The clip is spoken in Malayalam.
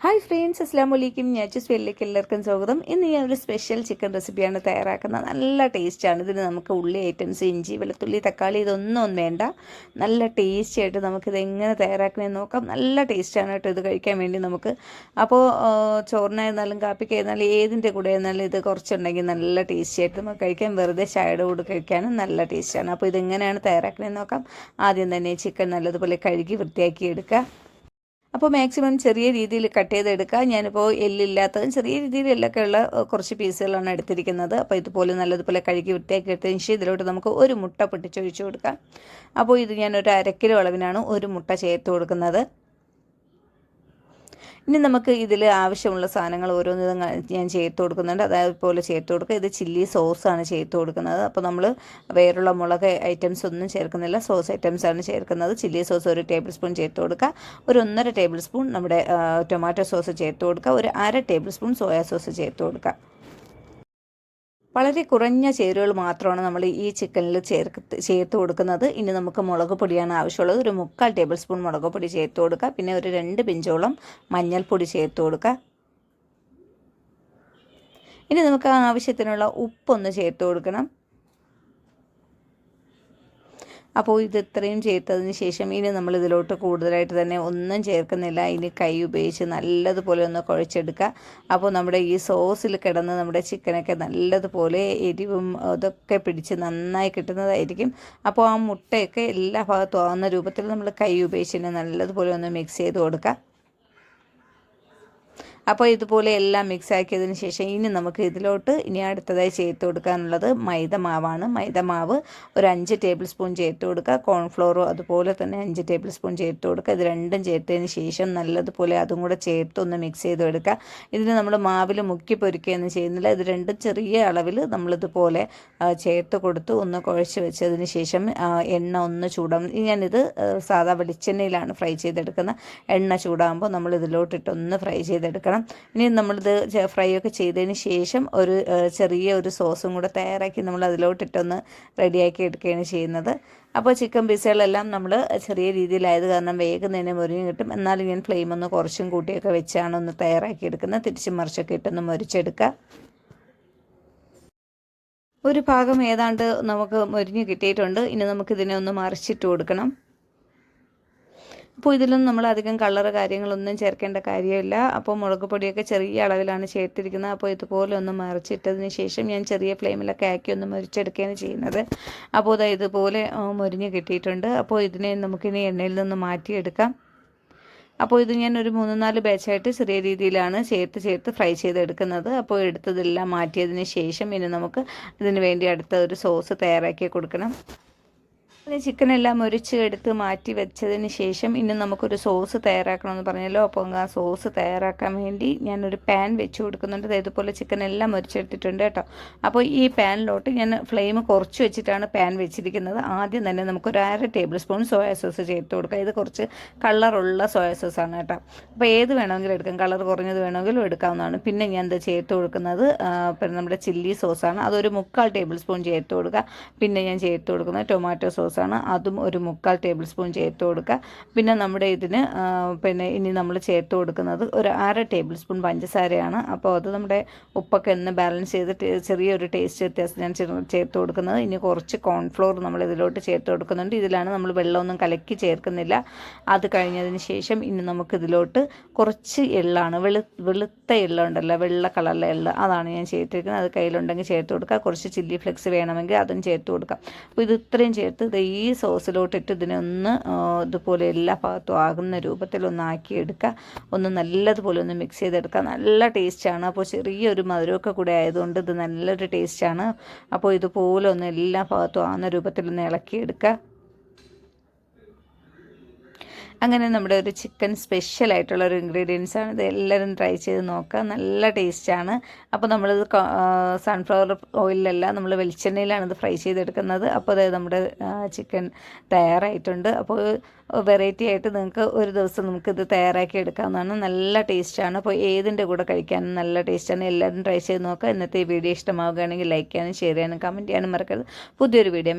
ഹായ് ഫ്രണ്ട്സ്, അസ്സലാമു അലൈക്കും. ഞാൻ ജസ്വലിലേക്ക് എല്ലാവർക്കും സ്വാഗതം. ഇന്ന് ഞാൻ ഒരു സ്പെഷ്യൽ ചിക്കൻ റെസിപ്പിയാണ് തയ്യാറാക്കുന്നത്. നല്ല ടേസ്റ്റാണ്. ഇതിന് നമുക്ക് ഉള്ളി ഐറ്റംസ്, ഇഞ്ചി, വെളുത്തുള്ളി, തക്കാളി ഇതൊന്നും വേണ്ട. നല്ല ടേസ്റ്റി ആയിട്ട് നമുക്കിത് എങ്ങനെ തയ്യാറാക്കണമെന്ന് നോക്കാം. നല്ല ടേസ്റ്റാണ് കേട്ടോ ഇത് കഴിക്കാൻ വേണ്ടി നമുക്ക്. അപ്പോൾ ചോറിനായിരുന്നാലും കാപ്പിക്കായിരുന്നാലും ഏതിൻ്റെ കൂടെ ആയിരുന്നാലും ഇത് കുറച്ചുണ്ടെങ്കിൽ നല്ല ടേസ്റ്റി ആയിട്ട് നമുക്ക് കഴിക്കാം. വെറുതെ ചായയുടെ കൂടെ കഴിക്കാനും നല്ല ടേസ്റ്റാണ്. അപ്പോൾ ഇതെങ്ങനെയാണ് തയ്യാറാക്കണമെന്ന് നോക്കാം. ആദ്യം തന്നെ ചിക്കൻ നല്ലതുപോലെ കഴുകി വൃത്തിയാക്കി എടുക്കുക. അപ്പോൾ മാക്സിമം ചെറിയ രീതിയിൽ കട്ട് ചെയ്തെടുക്കുക. ഞാനിപ്പോൾ എല്ലില്ലാത്തതും ചെറിയ രീതിയിൽ എല്ലൊക്കെ ഉള്ള കുറച്ച് പീസുകളാണ് എടുത്തിരിക്കുന്നത്. അപ്പോൾ ഇതുപോലെ നല്ലതുപോലെ കഴുകി വൃത്തിയാക്കി എടുത്തതിന് ശേഷം ഇതിലോട്ട് നമുക്ക് ഒരു മുട്ട പൊട്ടിച്ചൊഴിച്ച് കൊടുക്കാം. അപ്പോൾ ഇത് ഞാനൊരു 1/2 കിലോ അളവിനാണ് ഒരു മുട്ട ചേർത്ത് കൊടുക്കുന്നത്. ഇനി നമുക്ക് ഇതിൽ ആവശ്യമുള്ള സാധനങ്ങൾ ഓരോന്നും ഞാൻ ചേർത്ത് കൊടുക്കുന്നുണ്ട്. അതേപോലെ ചേർത്ത് കൊടുക്കുക. ഇത് ചില്ലി സോസാണ് ചേർത്ത് കൊടുക്കുന്നത്. അപ്പോൾ നമ്മൾ വേറുള്ള മുളക് ഐറ്റംസ് ഒന്നും ചേർക്കുന്നില്ല, സോസ് ഐറ്റംസാണ് ചേർക്കുന്നത്. ചില്ലി സോസ് 1 ടേബിൾ സ്പൂൺ ചേർത്ത് കൊടുക്കുക. ഒരു 1.5 ടേബിൾ സ്പൂൺ നമ്മുടെ ടൊമാറ്റോ സോസ് ചേർത്ത് കൊടുക്കുക. ഒരു 1/2 ടേബിൾ സ്പൂൺ സോയാ സോസ് ചേർത്ത് കൊടുക്കുക. വളരെ കുറഞ്ഞ ചേരുവകൾ മാത്രമാണ് നമ്മൾ ഈ ചിക്കനിൽ ചേർത്ത് കൊടുക്കുന്നത്. ഇനി നമുക്ക് മുളക് പൊടിയാണ് ആവശ്യമുള്ളത്. ഒരു 3/4 ടേബിൾ സ്പൂൺ മുളക് പൊടി ചേർത്ത് കൊടുക്കുക. പിന്നെ ഒരു 2 പിഞ്ചോളം മഞ്ഞൾപ്പൊടി ചേർത്ത് കൊടുക്കുക. ഇനി നമുക്ക് ആവശ്യത്തിനുള്ള ഉപ്പൊന്ന് ചേർത്ത് കൊടുക്കണം. അപ്പോൾ ഇത് ഇത്രയും ചേർത്തതിന് ശേഷം ഇനി നമ്മൾ ഇതിലോട്ട് കൂടുതലായിട്ട് തന്നെ ഒന്നും ചേർക്കുന്നില്ല. ഇനി കൈ ഉപയോഗിച്ച് നല്ലതുപോലെ ഒന്ന് കുഴച്ചെടുക്കുക. അപ്പോൾ നമ്മുടെ ഈ സോസിൽ കിടന്ന് നമ്മുടെ ചിക്കനൊക്കെ നല്ലതുപോലെ എരിവും അതൊക്കെ പിടിച്ച് നന്നായി കിട്ടുന്നതായിരിക്കും. അപ്പോൾ ആ മുട്ടയൊക്കെ എല്ലാ ഭാഗത്തും ആവുന്ന രൂപത്തിൽ നമ്മൾ കൈ ഉപയോഗിച്ച് നല്ലതുപോലെ ഒന്ന് മിക്സ് ചെയ്ത് കൊടുക്കുക. അപ്പോൾ ഇതുപോലെ എല്ലാം മിക്സ് ആക്കിയതിന് ശേഷം ഇനി നമുക്ക് ഇതിലോട്ട് അടുത്തതായി ചേർത്ത് കൊടുക്കാനുള്ളത് മൈദ മാവാണ്. മൈദ മാവ് ഒരു 5 ടേബിൾ സ്പൂൺ ചേർത്ത് കൊടുക്കുക. കോൺഫ്ലോറും അതുപോലെ തന്നെ 5 ടേബിൾ സ്പൂൺ ചേർത്ത് കൊടുക്കുക. ഇത് രണ്ടും ചേർത്തതിന് ശേഷം നല്ലതുപോലെ അതും കൂടെ ചേർത്ത് ഒന്ന് മിക്സ് ചെയ്ത് എടുക്കുക. ഇതിന് നമ്മൾ മാവിൽ മുക്കി പൊരിക്കുകയൊന്നും ചെയ്യുന്നില്ല. ഇത് രണ്ടും ചെറിയ അളവിൽ നമ്മളിതുപോലെ ചേർത്ത് കൊടുത്ത് ഒന്ന് കുഴച്ച് വെച്ചതിന് ശേഷം എണ്ണ ഒന്ന് ചൂടാകും. ഞാനിത് സാധാ വെളിച്ചെണ്ണയിലാണ് ഫ്രൈ ചെയ്തെടുക്കുന്നത്. എണ്ണ ചൂടാകുമ്പോൾ നമ്മൾ ഇതിലോട്ടിട്ടൊന്ന് ഫ്രൈ ചെയ്തെടുക്കണം. ഇനി നമ്മളിത് ഫ്രൈ ഒക്കെ ചെയ്തതിന് ശേഷം ഒരു ചെറിയ സോസും കൂടെ തയ്യാറാക്കി നമ്മൾ അതിലോട്ടിട്ടൊന്ന് റെഡിയാക്കി എടുക്കുകയാണ് ചെയ്യുന്നത്. അപ്പോൾ ചിക്കൻ പീസുകളെല്ലാം നമ്മൾ ചെറിയ രീതിയിലായത് കാരണം വേഗം തന്നെ മുരിഞ്ഞ് കിട്ടും. എന്നാലും ഞാൻ ഫ്ലെയിം ഒന്ന് കുറച്ചും കൂട്ടിയൊക്കെ വെച്ചാണ് ഒന്ന് തയ്യാറാക്കി എടുക്കുന്നത്. തിരിച്ചും മറിച്ചൊക്കെ ഇട്ടൊന്ന് മുരിച്ചെടുക്കുക. ഒരു ഭാഗം ഏതാണ്ട് നമുക്ക് മുരിഞ്ഞ് കിട്ടിയിട്ടുണ്ട്. ഇനി നമുക്കിതിനെ ഒന്ന് മറിച്ചിട്ട് കൊടുക്കണം. അപ്പോൾ ഇതിലൊന്നും നമ്മൾ അധികം കളർ കാര്യങ്ങളൊന്നും ചേർക്കേണ്ട കാര്യമില്ല. അപ്പോൾ മുളക് പൊടിയൊക്കെ ചെറിയ അളവിലാണ് ചേർത്തിരിക്കുന്നത്. അപ്പോൾ ഇതുപോലെ ഒന്ന് മറിച്ചിട്ടതിന് ശേഷം ഞാൻ ചെറിയ ഫ്ലെയിമിലൊക്കെ ആക്കി ഒന്ന് മുരിച്ചെടുക്കുകയാണ് ചെയ്യുന്നത്. അപ്പോൾ ഇതുപോലെ മുരിഞ്ഞ് കിട്ടിയിട്ടുണ്ട്. അപ്പോൾ ഇതിനെ നമുക്കിനി എണ്ണയിൽ നിന്ന് മാറ്റിയെടുക്കാം. അപ്പോൾ ഇത് ഞാൻ ഒരു 3-4 ബാച്ചായിട്ട് ചെറിയ രീതിയിലാണ് ചേർത്ത് ഫ്രൈ ചെയ്തെടുക്കുന്നത്. അപ്പോൾ എടുത്തതെല്ലാം മാറ്റിയതിന് ശേഷം ഇനി നമുക്ക് ഇതിന് വേണ്ടി അടുത്ത ഒരു സോസ് തയ്യാറാക്കി കൊടുക്കണം. ചിക്കനെല്ലാം എടുത്ത് മാറ്റി വെച്ചതിന് ശേഷം ഇനി നമുക്കൊരു സോസ് തയ്യാറാക്കണമെന്ന് പറഞ്ഞല്ലോ. അപ്പോൾ ആ സോസ് തയ്യാറാക്കാൻ വേണ്ടി ഞാനൊരു പാൻ വെച്ച് കൊടുക്കുന്നുണ്ട്. ഇതുപോലെ ചിക്കനെല്ലാം മുരിച്ചെടുത്തിട്ടുണ്ട് കേട്ടോ. അപ്പോൾ ഈ പാനിലോട്ട് ഞാൻ ഫ്ലെയിം കുറച്ച് വെച്ചിട്ടാണ് പാൻ വെച്ചിരിക്കുന്നത്. ആദ്യം തന്നെ നമുക്കൊരു 1/2 ടേബിൾ സ്പൂൺ സോയാ സോസ് ചേർത്ത് കൊടുക്കുക. ഇത് കുറച്ച് കളറുള്ള സോയാ സോസാണ് കേട്ടോ. അപ്പോൾ ഏത് വേണമെങ്കിലും എടുക്കാം, കളർ കുറഞ്ഞത് വേണമെങ്കിലും എടുക്കാവുന്നതാണ്. പിന്നെ ഞാൻ ഇത് ചേർത്ത് കൊടുക്കുന്നത് പിന്നെ നമ്മുടെ ചില്ലി സോസാണ്. അതൊരു 3/4 ടേബിൾ സ്പൂൺ ചേർത്ത് കൊടുക്കുക. പിന്നെ ഞാൻ ചേർത്ത് കൊടുക്കുന്നത് ടൊമാറ്റോ സോസാണ്. അതും ഒരു 3/4 ടേബിൾ സ്പൂൺ ചേർത്ത് കൊടുക്കുക. പിന്നെ നമ്മുടെ ഇതിന് ഇനി നമ്മൾ ചേർത്ത് കൊടുക്കുന്നത് ഒരു 1/2 ടേബിൾ സ്പൂൺ പഞ്ചസാരയാണ്. അപ്പോൾ അത് നമ്മുടെ ഉപ്പൊക്കെ ഒന്ന് ബാലൻസ് ചെയ്തിട്ട് ചെറിയൊരു ടേസ്റ്റ് വ്യത്യാസം ഞാൻ ചേർത്ത് കൊടുക്കുന്നത്. ഇനി കുറച്ച് കോൺഫ്ലോർ നമ്മൾ ഇതിലോട്ട് ചേർത്ത് കൊടുക്കുന്നുണ്ട്. ഇതിലാണ് നമ്മൾ വെള്ളമൊന്നും കലക്കി ചേർക്കുന്നില്ല. അത് കഴിഞ്ഞതിന് ശേഷം ഇനി നമുക്കിതിലോട്ട് കുറച്ച് എള്ളാണ്, വെളുത്ത എള്ളുണ്ടല്ലോ, വെള്ള കളറിലെ എള്ള്, അതാണ് ഞാൻ ചേർത്തിരിക്കുന്നത്. അത് കയ്യിലുണ്ടെങ്കിൽ ചേർത്ത് കൊടുക്കുക. കുറച്ച് ചില്ലി ഫ്ലെക്സ് വേണമെങ്കിൽ അതും ചേർത്ത് കൊടുക്കാം. അപ്പോൾ ഇത് ഇത്രയും ചേർത്ത് ഈ സോസിലോട്ടിട്ട് ഇതിനെ ഒന്ന് ഇതുപോലെ എല്ലാ ഭാഗത്തും ആകുന്ന രൂപത്തിലൊന്നാക്കി എടുക്കുക. ഒന്ന് നല്ലതുപോലെ ഒന്ന് മിക്സ് ചെയ്തെടുക്കുക. നല്ല ടേസ്റ്റാണ്. അപ്പോൾ ചെറിയൊരു മധുരമൊക്കെ കൂടെ ആയതുകൊണ്ട് ഇത് നല്ലൊരു ടേസ്റ്റാണ്. അപ്പോൾ ഇതുപോലെ ഒന്ന് എല്ലാ ഭാഗത്തും ആകുന്ന രൂപത്തിലൊന്ന് ഇളക്കിയെടുക്കുക. അങ്ങനെ നമ്മുടെ ഒരു ചിക്കൻ സ്പെഷ്യലായിട്ടുള്ളൊരു ഇൻഗ്രീഡിയൻസ് ആണ്. ഇത് എല്ലാവരും ട്രൈ ചെയ്ത് നോക്കുക. നല്ല ടേസ്റ്റാണ്. അപ്പോൾ നമ്മളിത് സൺഫ്ലവർ ഓയിലല്ല, നമ്മൾ വെളിച്ചെണ്ണയിലാണ് ഇത് ഫ്രൈ ചെയ്തെടുക്കുന്നത്. അപ്പോൾ അതായത് നമ്മുടെ ചിക്കൻ തയ്യാറായിട്ടുണ്ട്. അപ്പോൾ വെറൈറ്റി ആയിട്ട് നിങ്ങൾക്ക് ഒരു ദിവസം നമുക്കിത് തയ്യാറാക്കി എടുക്കാവുന്നതാണ്. നല്ല ടേസ്റ്റാണ്. അപ്പോൾ ഏതിൻ്റെ കൂടെ കഴിക്കാനും നല്ല ടേസ്റ്റാണ്. എല്ലാവരും ട്രൈ ചെയ്ത് നോക്കുക. ഇന്നത്തെ ഈ വീഡിയോ ഇഷ്ടമാവുകയാണെങ്കിൽ ലൈക്ക് ചെയ്യാനും ഷെയർ ചെയ്യാനും കമൻറ്റ് ചെയ്യാനും മറക്കരുത്. പുതിയൊരു വീഡിയോ